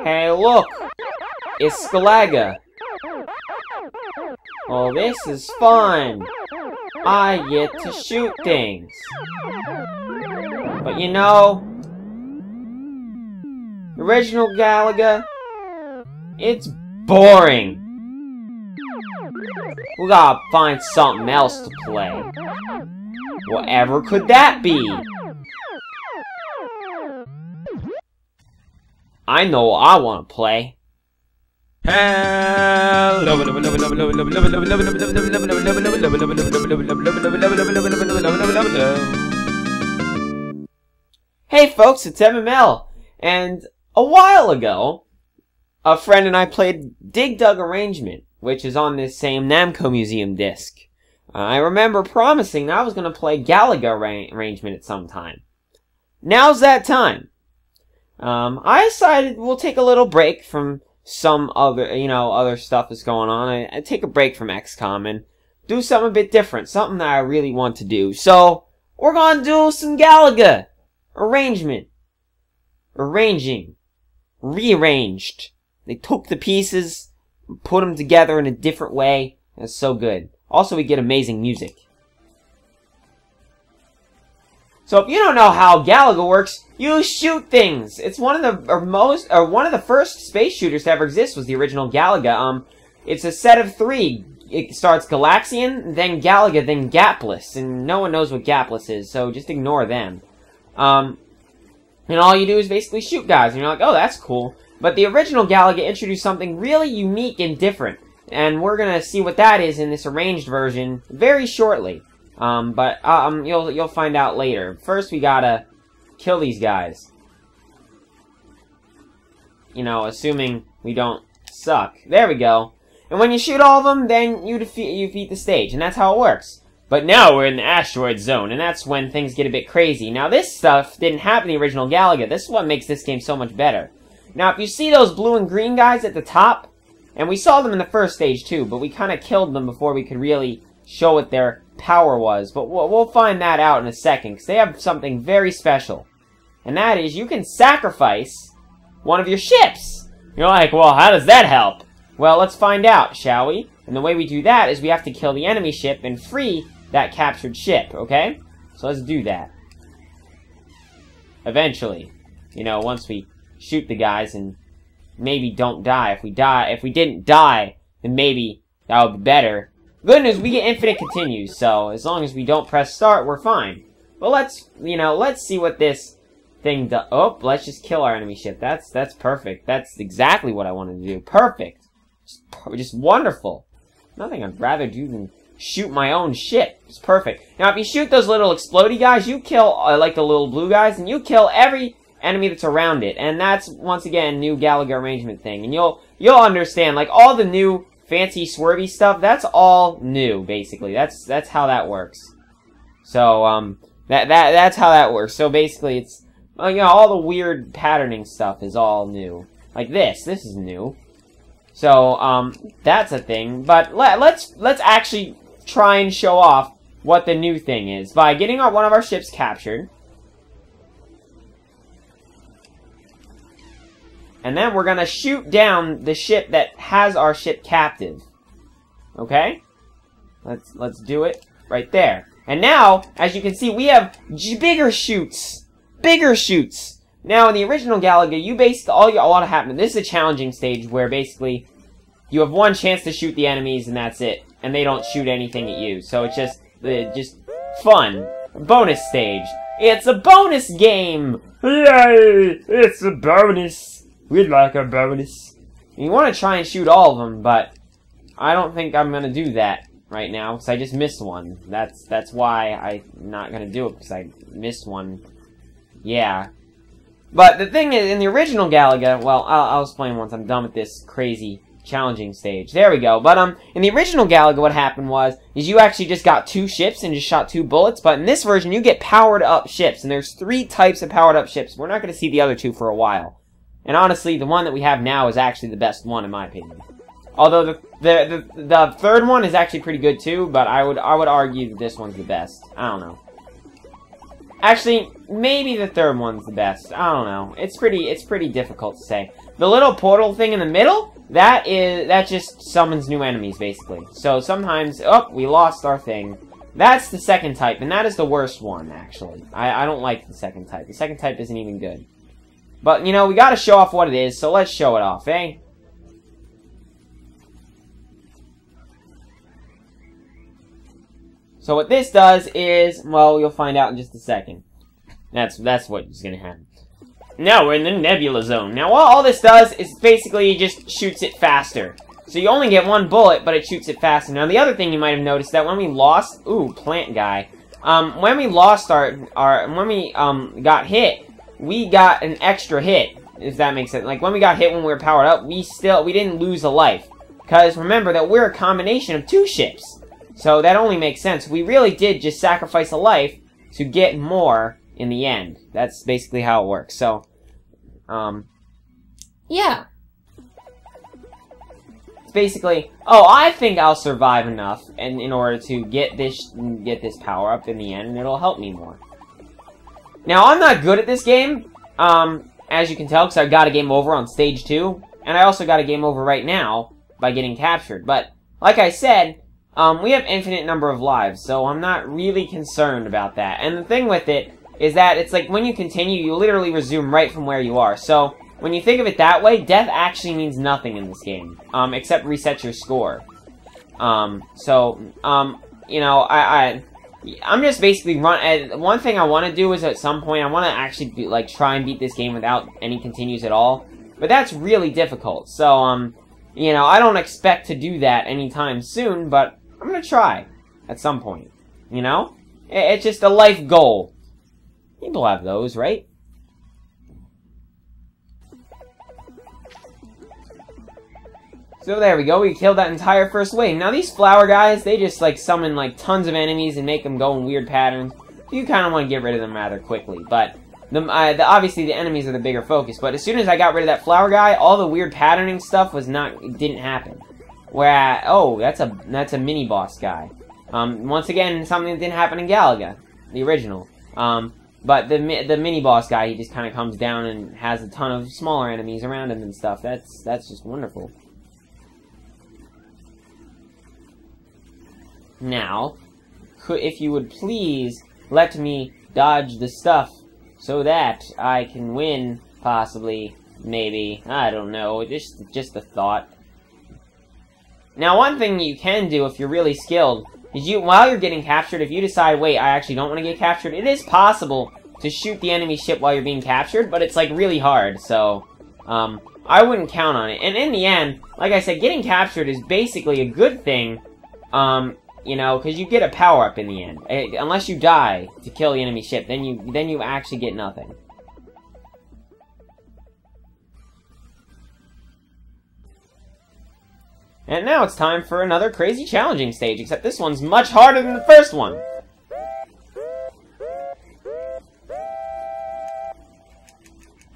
Hey, look! It's Galaga. Oh, this is fun! I get to shoot things. But you know, original Galaga, it's boring. We gotta find something else to play. Whatever could that be? I know what I want to play. Hey folks, it's MML, and a while ago, a friend and I played Dig Dug Arrangement, which is on this same NamcoMuseum disc. I remember promising that I was going to play Galaga Arrangement at some time. Now's that time. I decided we'll take a little break from some other, other stuff that's going on. I take a break from XCOM and do something a bit different, something that I really want to do. So, we're gonna do some Galaga Arrangement. Arranging. Rearranged. They took the pieces, put them together in a different way. It's so good. Also, we get amazing music. So if you don't know how Galaga works, you shoot things. It's one of the first space shooters to ever exist was the original Galaga. It's a set of 3. It starts Galaxian, then Galaga, then Gapless, and no one knows what Gapless is, so just ignore them. And all you do is basically shoot guys, and you're like, oh, that's cool. But the original Galaga introduced something really unique and different, and we're gonna see what that is in this arranged version very shortly. You'll find out later. First, we gotta kill these guys. Assuming we don't suck. There we go. And when you shoot all of them, then you defeat the stage, and that's how it works. But now we're in the asteroid zone, and that's when things get a bit crazy. Now, this stuff didn't happen in the original Galaga. This is what makes this game so much better. Now, if you see those blue and green guys at the top, and we saw them in the first stage too, but we kind of killed them before we could really show what their power was. But we'll find that out in a second, because they have something very special. And that is, you can sacrifice one of your ships. You're like, well, how does that help? Well, let's find out, shall we? And the way we do that is we have to kill the enemy ship and free that captured ship, okay? So let's do that. Eventually. Once we shoot the guys and maybe don't die. If we didn't die, then maybe that would be better. Good news, we get infinite continues, so as long as we don't press start, we're fine. But let's see what this thing does. Oh, let's just kill our enemy ship. That's perfect. That's exactly what I wanted to do. Perfect. Just wonderful. Nothing I'd rather do than shoot my own ship. It's perfect. Now, if you shoot those little explodey guys, you kill, like the little blue guys, and you kill every enemy that's around it. And that's, once again, new Galaga arrangement thing. And you'll understand, like, all the new fancy swervy stuff, that's all new, basically. That's how that works. So, that's how that works. So, basically, it's, all the weird patterning stuff is all new. Like this is new. So, that's a thing. But let's actually try and show off what the new thing is by getting one of our ships captured. And then we're gonna shoot down the ship that has our ship captive. Okay? Let's do it right there. And now, as you can see, we have bigger chutes. Bigger chutes. Now, in the original Galaga, you basically, all that happened, this is a challenging stage where basically you have one chance to shoot the enemies and that's it. And they don't shoot anything at you. So it's just fun. Bonus stage. It's a bonus game! Yay! It's a bonus! We'd like a bonus. You want to try and shoot all of them, but I don't think I'm going to do that right now, because I just missed one. That's why I'm not going to do it, because I missed one. Yeah. But the thing is, in the original Galaga, well, I'll explain once I'm done with this crazy, challenging stage. There we go. But, in the original Galaga, what happened is you actually just got 2 ships and just shot 2 bullets, but in this version, you get powered-up ships, and there's 3 types of powered-up ships. We're not going to see the other 2 for a while. And honestly, the one that we have now is actually the best one, in my opinion. Although the third one is actually pretty good, too, but I would argue that this one's the best. I don't know. Actually, maybe the third one's the best. I don't know. It's pretty difficult to say. The little portal thing in the middle, that just summons new enemies, basically. So sometimes, oh, we lost our thing. That's the second type, and that is the worst one, actually. I don't like the second type. The second type isn't even good. But, you know, we gotta show off what it is, so let's show it off, eh? So what this does is, well, you'll find out in just a second. That's what's gonna happen. Now we're in the Nebula Zone. Now all this does is basically just shoots it faster. So you only get one bullet, but it shoots it faster. Now the other thing you might have noticed that when we lost, ooh, plant guy. When we lost when we got hit, we got an extra hit, if that makes sense. Like when we got hit when we were powered up, we didn't lose a life. Because remember that we're a combination of two ships. So that only makes sense. We really did just sacrifice a life to get more in the end. That's basically how it works. So, yeah. It's basically, oh, I think I'll survive enough and in order to get this power up in the end, and it'll help me more. Now, I'm not good at this game, as you can tell, because I got a game over on stage 2, and I also got a game over right now by getting captured. But, like I said, we have infinite number of lives, so I'm not really concerned about that. And the thing with it is that it's like when you continue, you literally resume right from where you are. So, when you think of it that way, death actually means nothing in this game, except reset your score. You know, I'm just basically one thing I want to do is at some point I want to actually try and beat this game without any continues at all, but that's really difficult. So you know, I don't expect to do that anytime soon, but I'm gonna try at some point. You know, it's just a life goal. People have those, right? So there we go, we killed that entire first wave. Now these flower guys, they just summon tons of enemies and make them go in weird patterns. You kind of want to get rid of them rather quickly, but obviously the enemies are the bigger focus. But as soon as I got rid of that flower guy, all the weird patterning stuff didn't happen. Whereas, oh, that's a mini boss guy. Once again, something that didn't happen in Galaga, the original. But the mini boss guy, he just kind of comes down and has a ton of smaller enemies around him and stuff. That's just wonderful. Now, if you would please let me dodge the stuff so that I can win, possibly, maybe, I don't know, just a thought. Now, one thing you can do if you're really skilled is while you're getting captured, if you decide, wait, I actually don't want to get captured, it is possible to shoot the enemy ship while you're being captured, but it's really hard, so I wouldn't count on it. And in the end, like I said, getting captured is basically a good thing, you know, because you get a power-up in the end. Unless you die to kill the enemy ship, then you actually get nothing. And now it's time for another crazy challenging stage, except this one's much harder than the first one.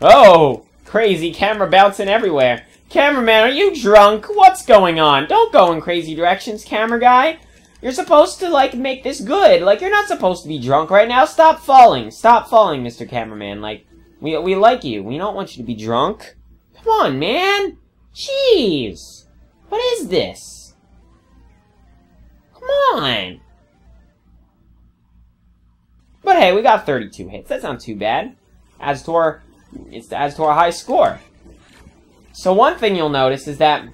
Oh! Crazy camera bouncing everywhere. Cameraman, are you drunk? What's going on? Don't go in crazy directions, camera guy. You're supposed to, make this good. You're not supposed to be drunk right now. Stop falling. Stop falling, Mr. Cameraman. We like you. We don't want you to be drunk. Come on, man. Jeez. What is this? Come on. But hey, we got 32 hits. That's not too bad. Adds to our high score. So one thing you'll notice is that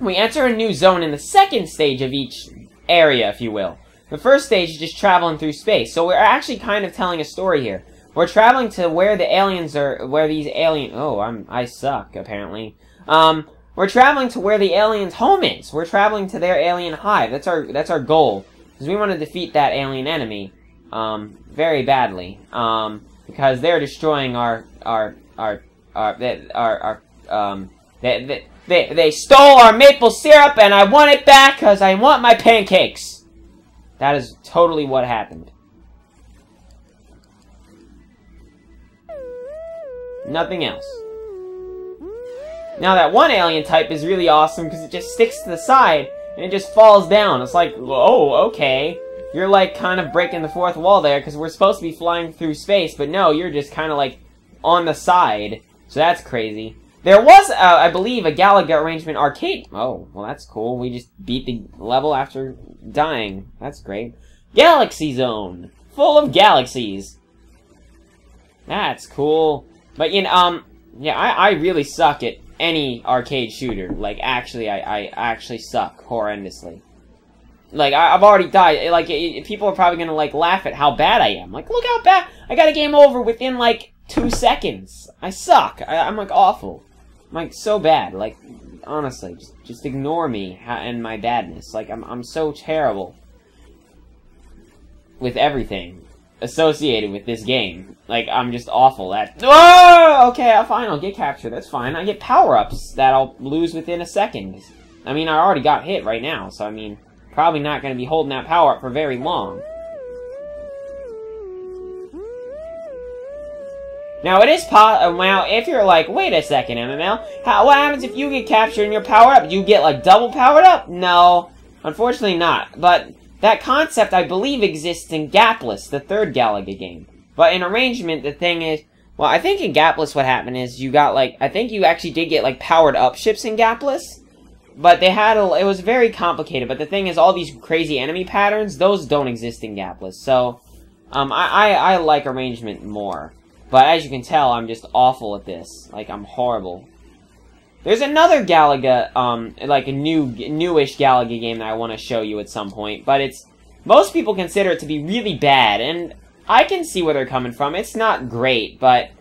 we enter a new zone in the second stage of each area, if you will. The first stage is just traveling through space. So we're actually kind of telling a story here. We're traveling to where the aliens are, I suck, apparently. We're traveling to where the aliens' home is. We're traveling to their alien hive. That's our goal. Because we want to defeat that alien enemy, very badly. Because they're destroying They stole our maple syrup, and I want it back because I want my pancakes. That is totally what happened. Nothing else. Now that one alien type is really awesome because it just sticks to the side and it just falls down. It's like, oh, okay. You're, like, kind of breaking the fourth wall there, because we're supposed to be flying through space, but no, you're just kind of, like, on the side. So that's crazy. There was, I believe, a Galaga arrangement arcade. Oh, well, that's cool. We just beat the level after dying. That's great. Galaxy Zone. Full of galaxies. That's cool. But, you know, yeah, I really suck at any arcade shooter. Like, actually, I actually suck horrendously. Like, I've already died. Like, people are probably gonna, like, laugh at how bad I am. Like, look how bad. I got a game over within, like, 2 seconds. I suck. I'm, like, awful. I'm, like, so bad. Like, honestly, just ignore me and my badness. Like, I'm so terrible with everything associated with this game. Like, I'm just awful at... Oh! Okay, fine, I'll get captured. That's fine. I get power-ups that I'll lose within a second. I mean, I already got hit right now, so, I mean, probably not going to be holding that power-up for very long. Now, it is well, if you're like, wait a second, MML, what happens if you get captured and your power-up? You get, like, double powered up? No, unfortunately not. But that concept, I believe, exists in Gapless, the third Galaga game. But in Arrangement, the thing is, well, I think in Gapless what happened is you got, like, I think you actually did get, like, powered-up ships in Gapless. But they had, it was very complicated. But the thing is, all these crazy enemy patterns, those don't exist in Gapless. So, I like Arrangement more. But as you can tell, I'm just awful at this. Like, I'm horrible. There's another Galaga, like a newish Galaga game that I want to show you at some point. But it's, most people consider it to be really bad. And I can see where they're coming from. It's not great, but,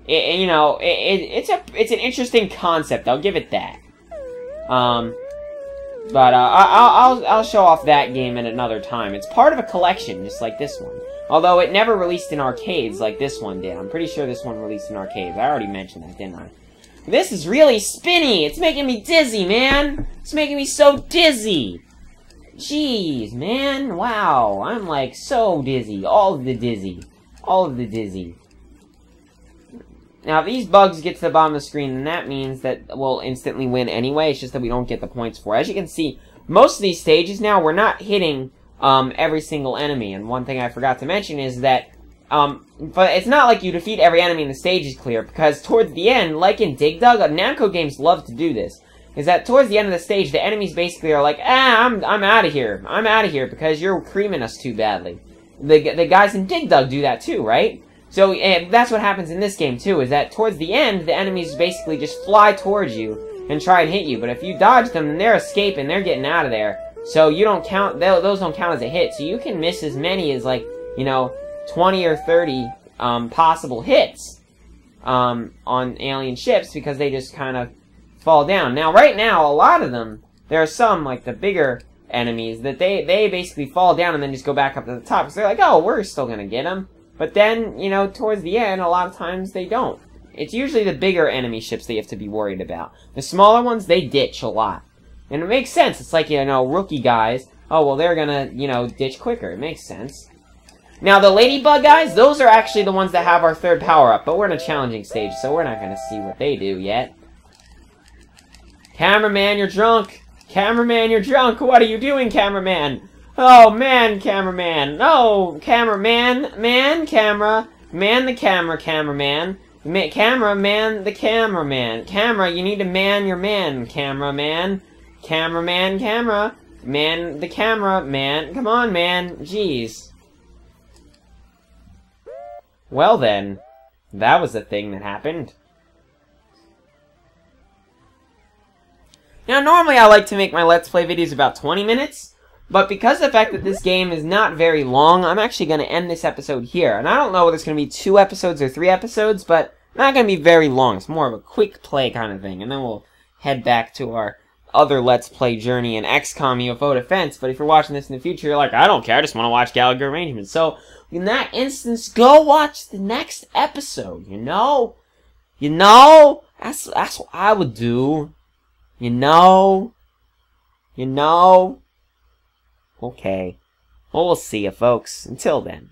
you know, it's an interesting concept. I'll give it that. But, I'll show off that game at another time. It's part of a collection, just like this one. Although it never released in arcades like this one did. I'm pretty sure this one released in arcades. I already mentioned that, didn't I? This is really spinny! It's making me dizzy, man! It's making me so dizzy! Jeez, man! Wow! I'm like so dizzy. All of the dizzy. All of the dizzy. Now, if these bugs get to the bottom of the screen, then that means that we'll instantly win anyway. It's just that we don't get the points for it. As you can see, most of these stages now, we're not hitting every single enemy. And one thing I forgot to mention is that, but it's not like you defeat every enemy and the stage is clear, because towards the end, like in Dig Dug, Namco games love to do this, is that towards the end of the stage, the enemies basically are like, I'm out of here. I'm out of here because you're creaming us too badly. The guys in Dig Dug do that too, right? So, that's what happens in this game too, is that towards the end, the enemies basically just fly towards you and try and hit you. But if you dodge them, then they're escaping, they're getting out of there. So you don't count, those don't count as a hit. So you can miss as many as, like, you know, 20 or 30 possible hits on alien ships because they just kind of fall down. Now, right now, a lot of them, there are some, like the bigger enemies, that they basically fall down and then just go back up to the top. Because they're like, oh, we're still going to get them. But then, you know, towards the end, a lot of times they don't. It's usually the bigger enemy ships that you have to be worried about. The smaller ones, they ditch a lot. And it makes sense. It's like, you know, rookie guys. Oh, well, they're gonna, you know, ditch quicker. It makes sense. Now, the Ladybug guys, those are actually the ones that have our third power-up. But we're in a challenging stage, so we're not gonna see what they do yet. Cameraman, you're drunk! Cameraman, you're drunk! What are you doing, cameraman? Oh, man, cameraman! No! Cameraman! Man, camera! Man the camera, cameraman! Camera, man the cameraman! Camera, you need to man your man, cameraman! Cameraman, camera. Man, the camera, man. Come on, man. Jeez. Well then, that was a thing that happened. Now, normally I like to make my Let's Play videos about 20 minutes, but because of the fact that this game is not very long, I'm actually going to end this episode here. And I don't know whether it's going to be 2 episodes or 3 episodes, but not going to be very long. It's more of a quick play kind of thing, and then we'll head back to our other Let's Play journey in XCOM UFO Defense. But if you're watching this in the future, you're like, I don't care, I just want to watch Galaga Arrangement. So, in that instance, go watch the next episode, you know? You know? That's what I would do. You know? You know? Okay. Well, we'll see you, folks. Until then.